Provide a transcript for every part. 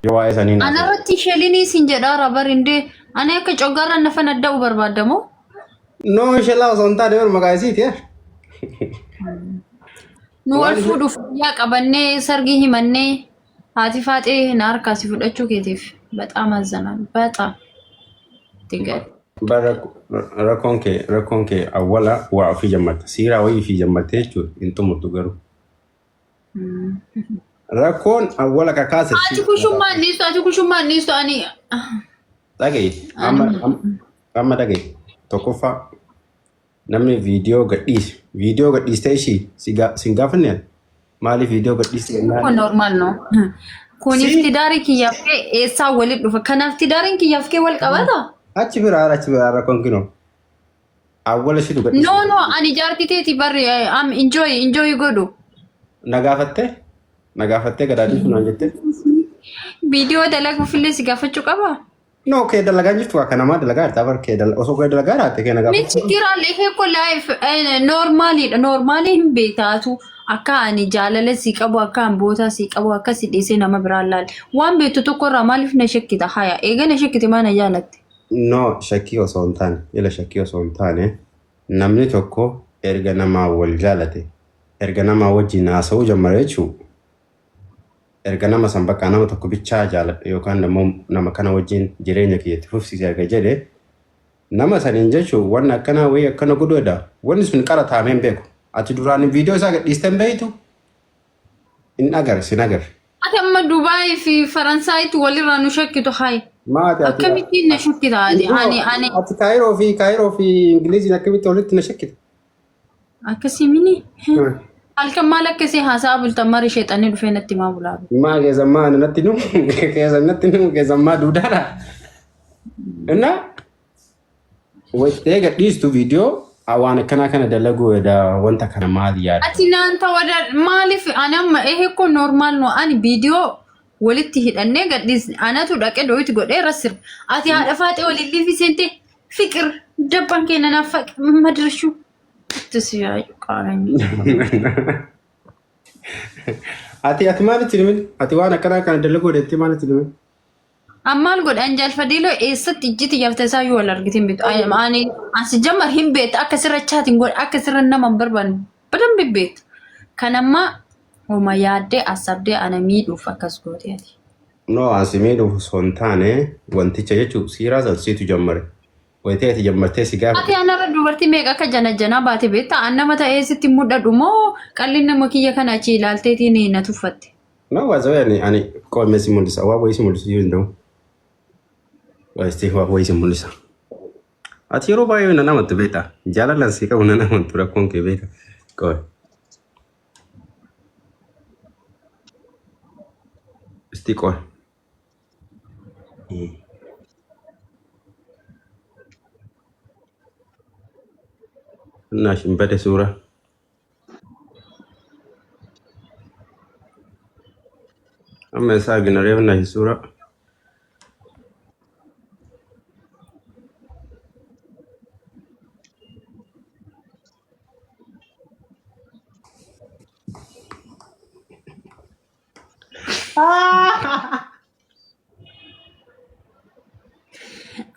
Yoo waa'ee sanii naaf Ana irratti sheelini sin jedha rabar inde ani akka cogarra nafa nadda'u barbaadamoo. no shela osoo hin taane maqaa isiiti Nu wal fuudhuuf yaa qabannee sargi himannee haati faaxee na harkaasi fudhachuu keetiif በጣም አዘናል በጣም ትገል rakkoon kee awwala waa ofii jammatte siiraa wayii fi jammatte jechuudha hin xumurtu garuu rakkoon awwala kakaase ati kushummaan niistu ani dhagaye amma dhagaye tokkoffaa namni viidiyoo gadhiistee ishii sin gaafanne maaliif viidiyoo gadhiiste kun normal no kun iftidaari kiyyaaf kee eessaa walit dhufa kanaaf tidaarin kiyyaaf kee wal qabata achi biraa rakkoon kinoo awwala shidu gadhiiste no ani jaartii teeti barri am enjoy godhu nagaafattee gadaadhiisu naan jette viidiyoo dalaguuf illee si gaafachuu qaba no kee dalagaa jirtu akka namaa dalagaa jirta bar kee osoo kee dalagaa jiraatte kee nagaafachuu michi giraalee kee ko life normaalii hin beektaatu akka ani jaalala si qabu akka amboota si qabu akka si dhiisee nama biraan laal waan beektu tokko irraa maaliif na shakkita haya eega na shakkite maana jaalatte no shakkii osoo hin taane ila shakkii osoo hin taane namni tokko erga namaa wal jaalate erga namaa wajjin haasa'uu jammare jechuu erga nama san bakka nama tokko bichaa jaaladhe yookaan nama kana wajjin jireenya kiyyatti fufsiise erga jedhe nama saniin jechuun waan akkana wayii akkana godhuudha wanni sun qara taameen beeku ati duraan viidiyoo isaa gadhiisten beeytu in agarsi nagar ati amma Dubaay fi Faransaayit walirraa nu shakkitu hayi akkamittiin na shakkita ani ati kaayiroo fi ingiliziin akkamitti walitti na shakkita akkasii mini halkan maal akkasii haasaa bultan mari sheexanii dhufee natti maa bulaabe maa keessammaa natti nu keessammaa duudaadha እና wayitee gadhiistu viidiyoo waan akkana kana dalaguu edha wanta kana maal yaada ati naanta wada maaliif ani amma ko normal no ani viidiyoo walitti hidhannee gadhiisne anatu dhaqee dooyti godhee rassir ati haadha faaxee walillee fi seente fiqir dabban keenya naaf madrashu tisiyaa qaarani ati maalitti himin ati waan akkana kana dalaguu edha maalitti himin ammal godhan jalfadilo eessatti ijjiti yaafte isaa yoo wal argitin bitu ani asi jammar hin beet akka sirrachaatiin god akka sirran nama barban badan bibbeet kanamma homa yaadde asabde ana miidhuuf akkas gooteeti no asi miidhuuf sontaane wanticha jechuun siiraa salsiitu jammare wayiteeti jammartee si gaafa ati anarra dubartii meeqa akka janajjanaa baate beetta annama ta'ee sitti mudhadhu moo qalli nama kiyya kana achi ilaalteetiin na tuffatte no wazawe ani qoome si mul'isa waa wayii si mul'isu yoo hin Wasti waa wayii mul'isa. Ati yeroo baay'ee na namatti beekta. Jaalalaan si qabu na namatti rakkoon kee beeka. Qoy. Isti qoy. Naash bade suura. Amma isaa gina reef naash suura.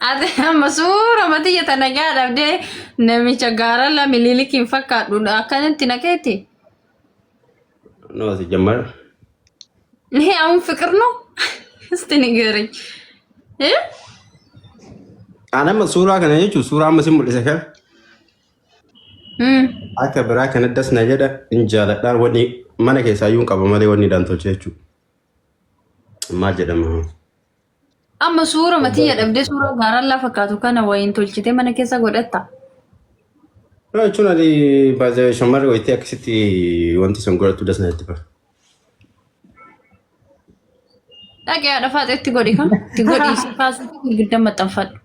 ati amma suura matiyya tana gaadhabdee namicha gaara la mililikiin fakkaadhu akkanatti nakeeti No si jammar. Ni amun fikir no isti nigeri Ana suura kana jechuun suuraa amma si mul'isa kan akka biraa kana das na jedha in jaaladhaan wanni mana keessaa iyyuu qaba malee wanni dhaan tolche jechuudha. Maal jedhama? amma suura matiyya dhabdee suura gaara la fakkaatu kana wayin tolchite mana keessa godhatta No jechuun ati baazee shamarree wayitee akkasitti wanti sun godhatu das na itti bara. dhaqee haadha faaxeetti godhi kan itti godhiisi kaasuutti gurguddaa maxxanfadhu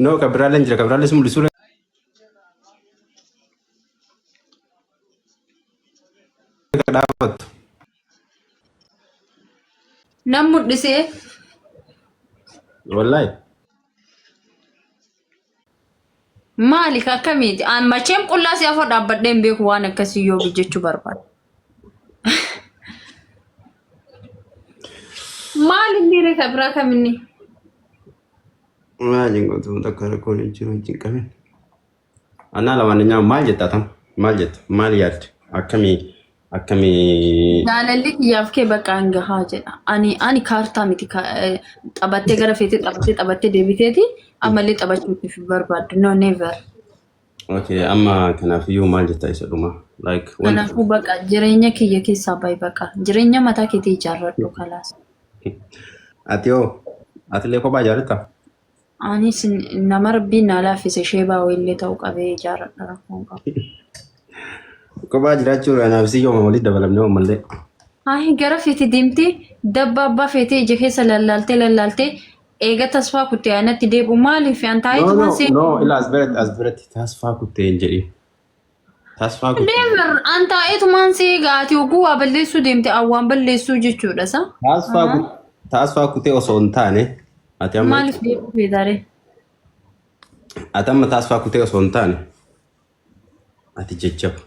No kabiraaleen jira kabiraalee si mul'isu dhaabattu. nam mudhisee Wallahi. maali akkamiiti an macheem qullaa si afoo dhaabbadheen beeku waan akkasii yoo jechuu barbaada maal inni reeka biraa kaminni Maal jingotu takka rakkoon hin jiru hin qabin. Annaa lamaan maal jetta tam? Maal jetta? Maal yaadde? Akkamii jaalalli kiyyaaf kee bakka hangahaa jedha. Ani kaartaa miti taphattee gara feetee taphattee deebiteeti ammallee taphachuutiif barbaaddu. No never. Okay, amma kanaafiyyuu maal jetta isa dhuma? Like Kanaafuu bakka jireenya kiyya keessaa bahi bakka jireenya mataa keetii ijaarradhu kalaas. ati hoo atilee kophaa ijaarretta? Anis nama rabbiin na laaffise sheebaa wayillee ta'uu qabee ijaarradha rakkoon qabu. Kophaa jiraachuu kanaaf siyyoo walitti dabalamnee ammallee. Ay gara feetee deemtee dabba abbaa feetee ija keessa lallaaltee eega tasfaa kuttee aanatti deebi'u maaliif an taa'eetuma seen. No, ila as biratti tasfaa kuttee hin jedhin. Tasfaa kuttee. Never an taa'eetumaan see gaati oguu waa balleessuu deemte awwaan balleessuu jechuudha sa. Tasfaa kuttee osoo hin taane ati amma Maaliif deebi'u feetaare? ati amma tasfaa kuttee osoo hin taane ati jajjaba.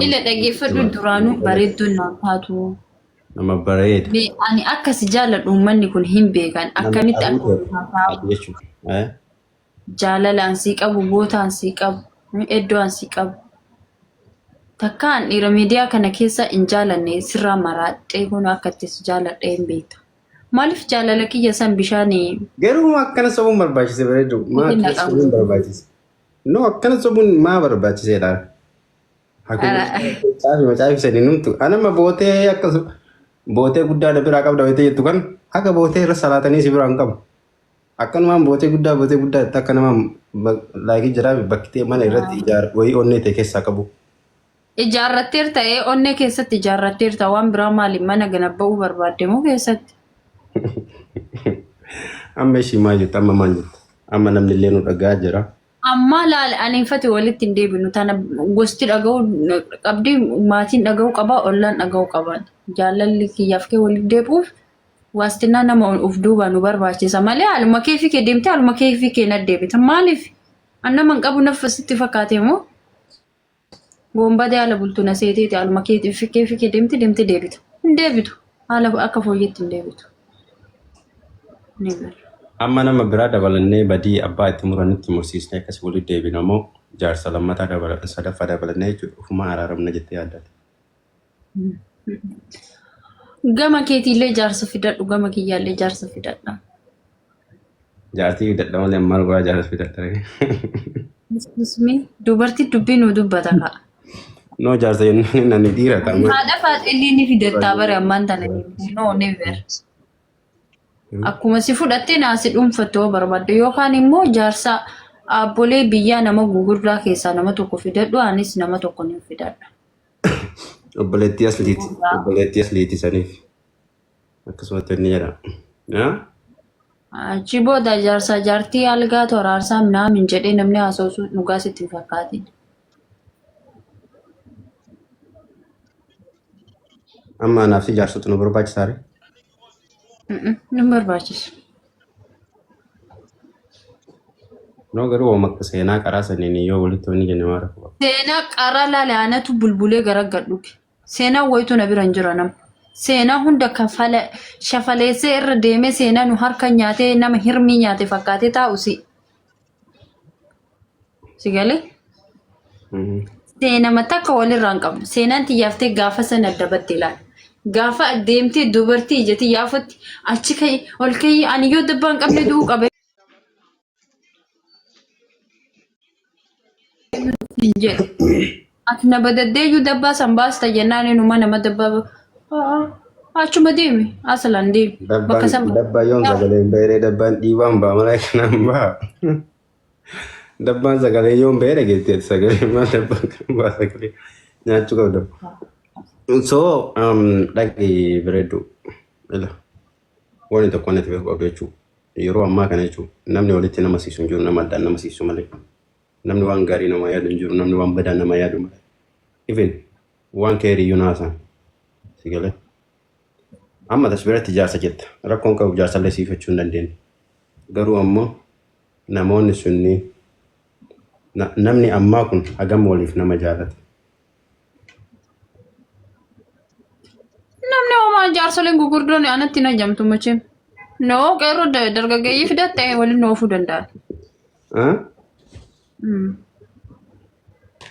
Ila dhageeffadhu duraanuu bareedduun naan taatu. Nama bareeda. Ani akkas jaaladhu uummanni kun hin beekan akkamitti akka jaalalaan sii qabu bootaan sii qabu iddoon sii qabu. Takkaan dhiira miidiyaa kana keessa hin jaalanne sirraa maraadhee kun akkattis jaaladhee hin beekta. Maaliif jaalala kiyya san bishaanii? Garuu akkana sobuun barbaachise bareedu. Maa akkana sobuun barbaachise? No akkana sobuun maa barbaachiseedha? Caafisanii numtu. Anama bootee akkasuma bootee guddaa biraa qabda wayitee jettu kan akka bootee irra salaatanii si biraan qabu. Akkanumaan bootee guddaa akka nama laayikii jiraa bakkitee mana irratti wayii onnee ta'e keessaa qabu. Ijaarratteer ta'ee onnee keessatti ijaarratteer ta'aa waan biraa maaliif mana gana ba'uu barbaadde moo keessatti? Amma ishii maal jettu amma maal jettu? Amma namni illee nu dhagaa jira. Amma laal aniinfate walitti hin deebinu tana gosti dhaga'uu qabdi maatiin dhaga'uu qaba ollaan dhaga'uu qaban jaalalli kiyyaaf kee walitti deebi'uuf waastinaa nama of duuba nu barbaachisa malee haaluma keefi kee deemte haaluma keefi kee na deebita maaliif an nama hin qabu naffasitti fakkaate moo gombadee haala bultu na seeteeti haaluma keefi kee deemte deebita hin deebitu haala akka fooyyetti hin deebitu. Amma nama biraa dabalannee badii abbaa itti muranitti mursiisnee akkasii walitti deebina moo jaarsa lammataa sadaffaa dabalannee jechuudha ufuma araaramna jettee yaaddate. Gama keetiillee jaarsa fidadhu gama kiyyaallee jaarsa fidadha. Jaartii fidadha malee maal goraa jaarsa fidadha. Dubartii dubbii nu dubbata ka'a. No jaarsa jennuun namni dhiira qabu. Haadha faaxillee ni fidattaa bare ammaan tana no never. Akkuma si fudhattee naasi dhuunfattoo barbaadde yookaan immoo jaarsa abbolee biyyaa nama gugurdaa keessaa nama tokko fidadhu anis nama tokko ni fidadha. Obboleettii asliiti saniif akkasumatti inni jedhama. Achi booda jaarsa jaartii algaa toraarsaa minaamin jedhee namni haasawsu dhugaa sitti fakkaatin. Amma anaaf si jaarsota nu barbaachisaare? Nun barbaachisu. No garuu waan akka seenaa qaraa saniin yoo walitti wani jenne maara qaba. Seenaa qaraa laale aanatu bulbulee gara gadhuuke. Seenaa wayitu na bira hin jira nama. Seenaa hunda shafaleessee irra deemee seenaa nu harka nyaatee nama hirmii nyaate fakkaatee taa'usi. Si galee? Seenaa mataa akka walirraa hin qabnu. Seenaan xiyyaafte gaafa sana dabatte ilaala. Gaafa deemtee dubartii ijatti yaafatti achi ka'e ol ka'e ani yoo dabbaa hin qabne du'uu qabe. Ati na badaddeeyyuu dabbaa san baasta jennaan inuma nama dabbaa achuma deemi asalaan deemi. Dabbaa yoon sagalee beeree dabbaan dhiibaan ba'a malee kanaan ba'a. Dabbaan sagalee yoon beeree geessee sagalee maal dabbaan kan ba'a sagalee nyaachuu qabda. So, dhaqee bareedu ila wani tokko natti beeku qabdu jechuudha. Yeroo ammaa kana jechuudha namni walitti nama siisu hin jiru nama addaan nama siisu malee. Namni waan gaarii nama yaadu hin jiru namni waan badaa nama yaadu malee. Even waan keeriyyuu naasan si galee. Amma tas biratti jaarsa jetta rakkoon qabu jaarsallee siifachuu hin dandeenye. Garuu ammoo namoonni sunni namni ammaa kun hagam waliif nama jaalata. Namni homaa jaarsoleen gugurdoon anatti na jamtu macheen. No, qeerroo dargaggeeyyii fidatte waliin oofuu danda'a.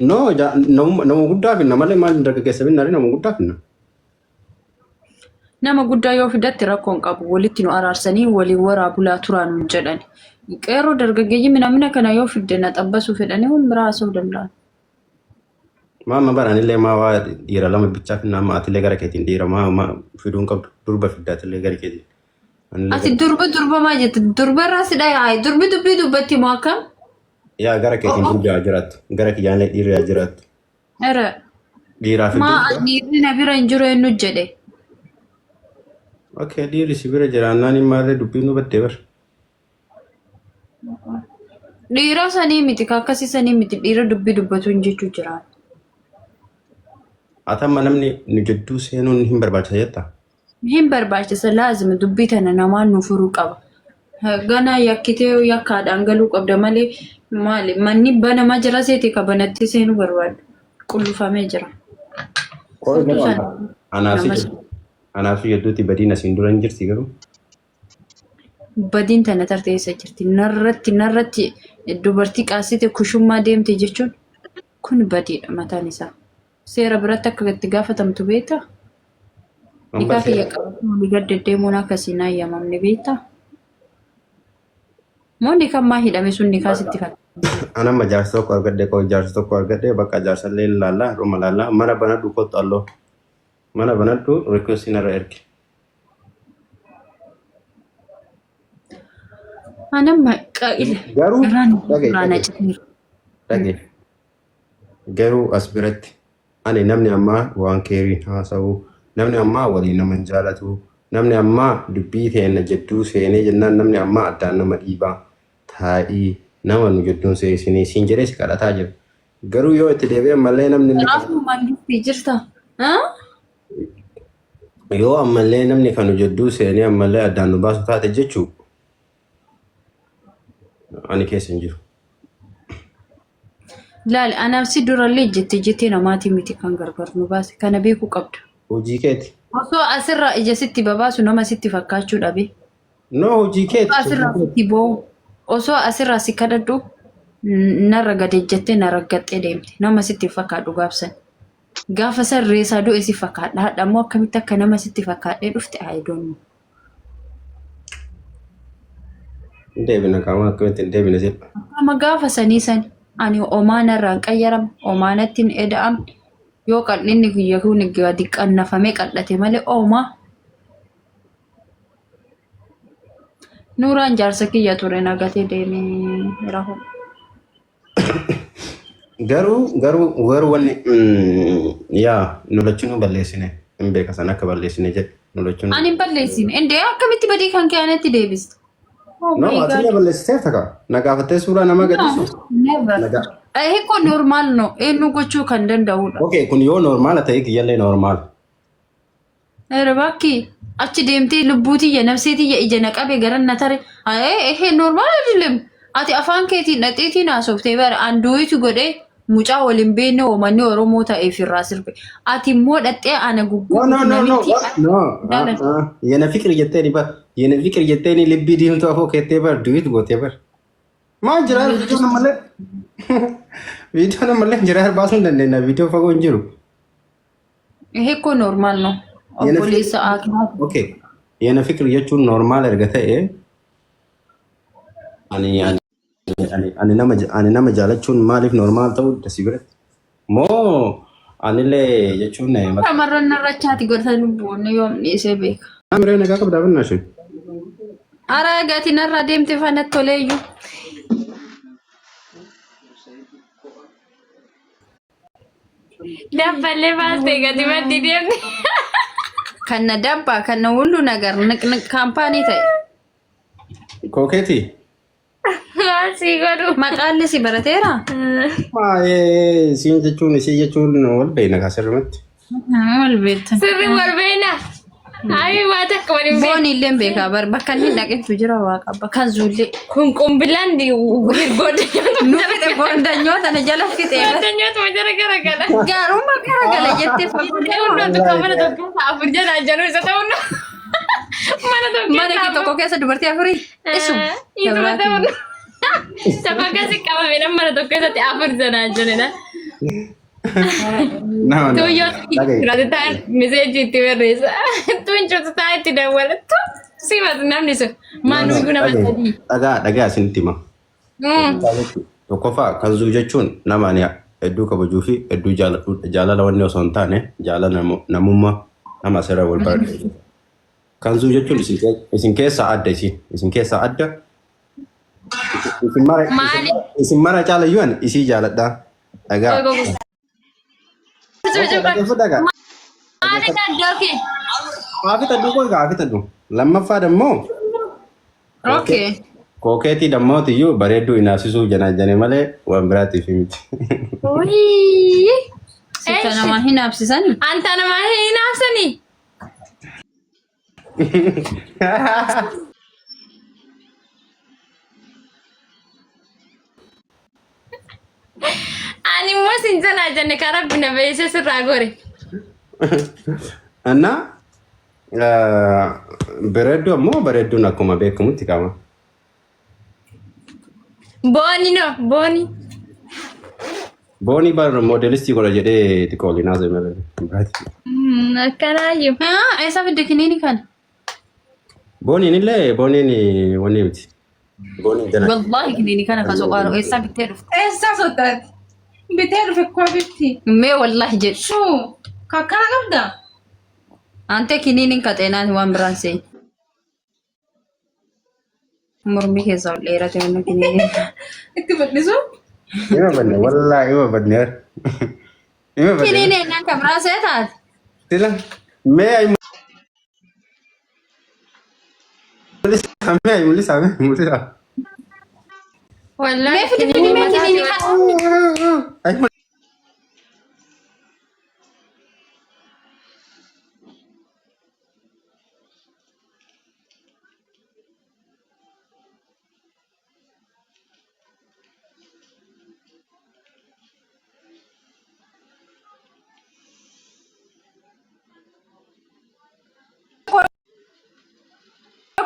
No, nama guddaa finna malee maal dargaggeessa finna nama guddaa finna. Nama guddaa yoo fidatte rakkoon qabu walitti nu araarsanii waliin waraabulaa turaan jedhani. Qeerroo dargaggeeyyii mina kana yoo fidde na xabbasuu fedhanii hun biraa haasa'uu danda'an. Maama baranillee maa waa dhiira lama bichaa finna maatillee gara keetiin dhiira maa fiduun qabdu durba fiddaatillee gara keetiin. Ati durba maa jette durba irraa si dhayaa durbi dubbii dubbatti moo akkam? Yaa gara keetiin durbi jiraattu gara kiyyaalee dhiirri jiraattu. Era. Dhiiraa fidduu. Maa dhiirri na bira hin jiru eenyu jedhe. Okay, dhiirri si bira jiraannaan imaallee dubbiin nu baddee bar. Dhiira sanii miti akkasii sanii miti dhiira dubbii dubbatu hin jechuu jiraan. Atamma namni nu jidduu seenuun hin barbaachisa jetta? Hin barbaachisa laazima dubbii tana namaan nu furuu qaba. Gana yakkitee yakkaadhaan galuu qabda malee maali manni banamaa jira seeti qabanatti seenuu barbaadu. Qullufamee jira. Anaaf jedhuuti badiin asiin dura hin jirti garuu. Badiin tana tarteessa jirti. Narratti dubartii qaasite kushummaa deemte jechuun kun badiidha mataan isaa. Seera biratti akka itti gaafatamtu beektaa? Nikaa kiyya qabatu gaddeemuun akkasiin ayyamamne beektaa? Moo nikaan maa hidhame sun nikaa sitti fakkaata? Anamma jaarsa tokko argadde koo jaarsa tokko argadde bakka jaarsallee ilaallaa dhuma ilaallaa mana banadhu kottu alloo. Mana banadhu requestiin irra erge. Anamma qaa'ila. Garuu as biratti ani namni ammaa waan keeriin haasa'u namni ammaa waliin nama hin jaalatu namni ammaa dubbii teenya jedduu seenee jennaan namni ammaa addaan nama dhiibaa taa'ii nama nu jedduun seenee siin jedhee si kadhataa jira. Garuu yoo itti deebi'an malee namni Kanaafuu maalif jirta? Yoo ammallee namni kan nu jedduu seenee ammallee addaan nu baasu taate jechuu ani keessa hin jiru. Laal anaaf si durallee jettee namaatii miti kan gargar nu baase kana beekuu qabda. Hojii keeti. Osoo asirraa ija sitti babaasu nama sitti fakkaachuu dhabe. No hojii keeti. Asirraa sitti boo'u osoo asirraa si kadhadhu narra gadee jettee na raggaxxee deemte nama sitti fakkaadhu gaafsan. Gaafa san reesaa du'e si fakkaadha haadha ammoo akkamitti akka nama sitti fakkaadhee dhufte ayidoonu. Deebina qaama akkamitti deebina jedha. Amma gaafa sanii sani. Ani omaana irraan qayyaram omaanattiin eda'am yoo qal'inni guyyaa kun gadi qannafamee qal'ate malee oomaa nuuraan jaarsa kiyya ture nagatee deemee rahu. Garuu wanni yaa nulachuu balleessine hin beeka san akka balleessine jedhe nulachuu. Ani balleessine indee akkamitti badii kan keenyatti deebiste? No, ati ya balleessiteef ta'a. Nagaafattee suuraa nama gadhiisu. Kun normaal no. Eenyu gochuu kan danda'udha. Okay, kun yoo normaala ta'e kiyyallee normaal. Bakki achi deemtee lubbuutiyya nafseetiyya ija naqabe garan na tare. Normaal adilim. Ati afaan keetiin dhaxeetiin haasoftee bara anduuyitu godhee mucaa waliin beekne oomanni Oromoo ta'eef irraa sirbe. Ati immoo dhaxxee ana gugguu. No. Yana fikir jettee dhiba. Yana fikir jettee ni libbii diimtuu afoo keettee bar duwit gootee bar. Maal jiraa viidiyoo namallee. Viidiyoo namallee jiraa baasuun dandeenya viidiyoo fagoo hin jiru. Kun normaal no. Obboleessa aakimaa. Okay. Yana fikir jechuun normaal erga ta'e ani nama jaalachuun maaliif normaal ta'uu dasii biratti? Moo anillee jechuun shamarran narrachaati godhatan bu'uun yoom dhiisee beeka. Amiree nagaa qabdaa bannaa ishee. Ara gati narra deemte fanatti toleeyyu. Dabbalee baastee gati maddi deemte. Kanna dabbaa kanna hullu nagar kaampaanii ta'e. Kookeeti. Si godhu. Maqaalli si barateera? Siin jechuun wal beekna kaasirrimatti. Wal beektan. Sirri wal beekna. Ayi waa takka waliin beekna. Boon illee beekaa bakka inni dhaqeetu jira waa qaba kan zuullee. Kun qumbilaan Goondanyoota na jala fixee. Goondanyoota jala garagala. Gaarummaa garagala jettee fayyadamuun. Hunduu kamara tokko afur jala januu isa ta'uun. Mana kita kok keessa dubartii afurii? Isu. Itu betul. Siapa kasih kamu minum mana tuh kita tiap hari sana aja nih nah. Tuh yo, berarti tan message itu beres. Tuh incut tay tidak boleh tuh. Si mas nam nih so. Manu guna tadi. Dhagaa sintima. Tokkoffaa kan zuu jechuun nama ani hedduu kabajuu fi hedduu jaalala wanni osoo hin taane jaalala namummaa nama asirra wal baradhu. Kan zuu jechuun isin keessaa adda isin keessaa adda. Isin mara caalayyuun isii jaaladha. Dhagaa. Maali kan doke? Haafitadhu. Lammaffaa dammoo. Okay. Kokeetii dammootiyyu bareedduu inaafsisuu janaajane malee waan biraatiif miti. Wih. Sita nama hinaafsisanii? Anta nama hinaafsanii? Ani mau sinjan aja nih karena bina biasa seragore. Anna bareedduu ammoo bareedduun akkuma beekamutti qaba. Boni. Boni bar modelistii godha jedhee xiqqoolii naasee malee. Akkanaayyuu. Eessa fidde kiniini kana? Boniin wanni miti. Boniin jala. Wallahi kiniini kana kan soqaanu eessa bittee dhufte? Eessa sottaati? Bitee dhufe koo bitti. Mee wallahi jedhu. Shuu kakkana qabda. Ante kiniiniin kaxeenaati waan biraan seeni. Mormi keessa ol dheerate wanni kiniini. Itti bal'isu? Ima banne wallaahi ima banne. Kiniini ennaan kan biraa see taate? Sila mee ayi mul'isa. Wallahi Mee kiniini kan.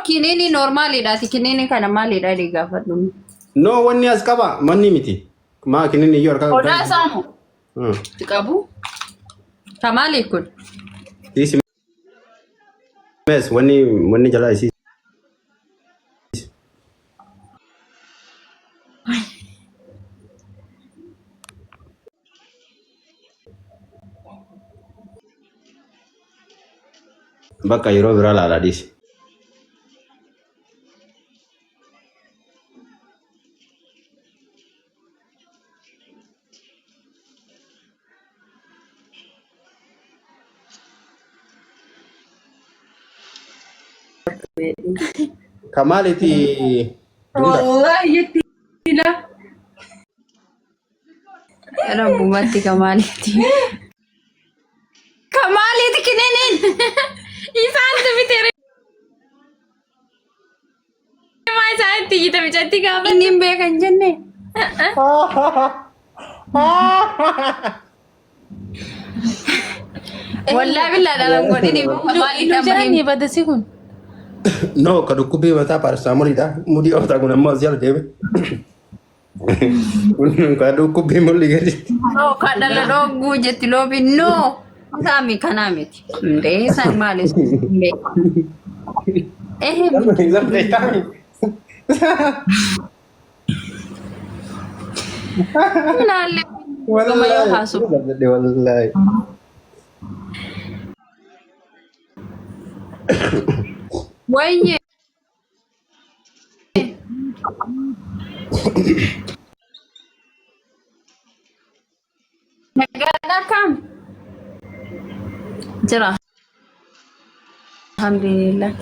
Kiniini normaalidhaati. Kiniini kana maalidha gaafadhu. No wanni as qaba manni miti. Maa kiniini iyyuu harkaa Odaa isaamu. Qabu. Kamaali kun. Isi mes wanni jala isi. Bakka yeroo biraa laalaa dhiisi. Kamaaliti Wallahi yettila. Rabbumatti kamaaliiti. Kamaaliiti kiniiniin. Isaan tubitere. Maa isaatti kita bichatti gaafa. Inni hin beekan jenne. Wallahi billahi dhalan godhini kamaaliidha. Jiranii badasi kun. no ka dhukkubii mataa paarsaamoliidha. Mudii otaa kun ammoo as jala deeme. Ka dhukkubii mul'i gadi. No kadhala dhogguu jetti loobi no. Saami kanaa miti. Ndee san maalis. Naalle. Gama yoo haasu. Wallahi. Wayye. Nagada kam. Jira. Alhamdulillah.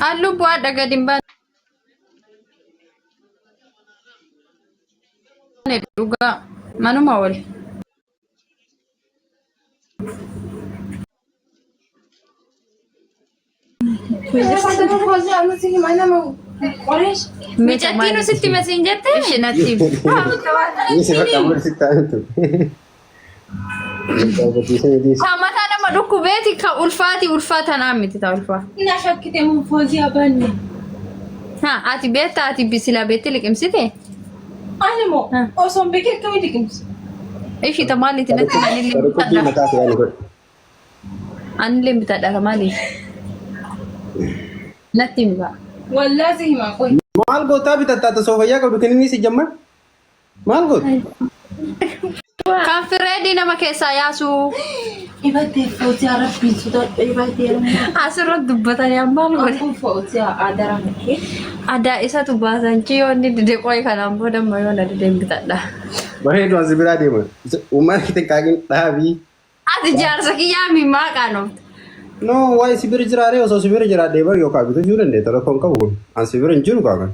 Alu buat daga dimban. Juga mana mau? Saya pada mau aja, anak sih gimana mau? Orange. Mijattiin sitti masiin jette. Ishinatti. Ini si bakka amul si taatu. Mataa nama dhukkubeeti ka ulfaata naa miti taa ulfaa. Na shakkite mun foozii abanne. Ati beektaa ati bisilaa beetti liqimsite? Ani moo osoo hin beekin akkamiin liqimsi? Ishii ta maaliiti natti anillee Dukkubii bitadha. mataa fi ani godhe. Anillee bitadha ka maaliif? Natti himi. Wallaahi himaa qoy. Maal gootaa bitatta soo fayyaa qabdu kenninni si jamman? Maal gootu? Kan fireedii nama keessaa yaasu Ibaddee foozii arabbiin sodaadha ibaddee. asirratti dubbatanii ammaan godhe. Kun foozii aadaa malee. Aadaa isatu baasan yoo dide qoy kanaan booda mayoo na dideen bitadha. Bareedu as biraa deema. Uummata kite kaagin dhaabii. Ati jaarsa kiyyaa mimaa qaanofte. No, waa'ee sibira jiraaree osoo sibira jiraadhee bari yookaan bituu jiru dandeetta rakkoon qabu kun. An sibira hin jiru qaagan.